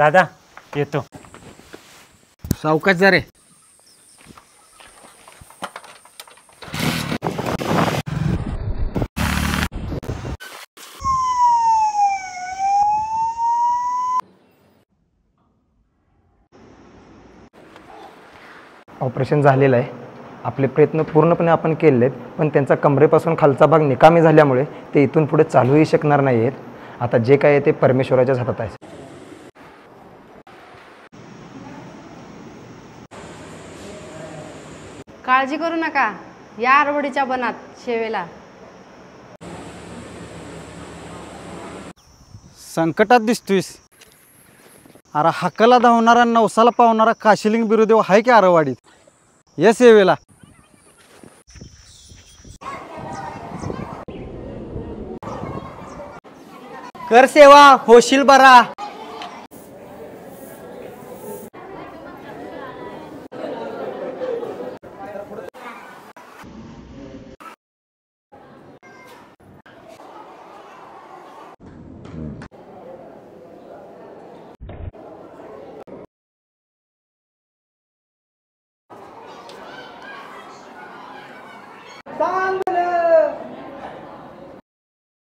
दादा येतो. सावकाश जा रे. ऑपरेशन झालेलं आहे. आपले प्रयत्न पूर्णपणे आपण केले आहेत, पण त्यांचा कमरेपासून खालचा भाग निकामी झाल्यामुळे ते इथून पुढे चालूही शकणार नाही आहेत. आता जे काय आहे ते परमेश्वराच्याच हातात आहे. काळजी करू नका, या आरवडीच्या बनात शेवेला. संकटात दिसतोयस. अरे हक्काला धावणारा नवसाला पावणारा काशिलिंग बिरुदेव हाय की आरवाडीत. ये सेवेला. कर सेवा, होशील बरा.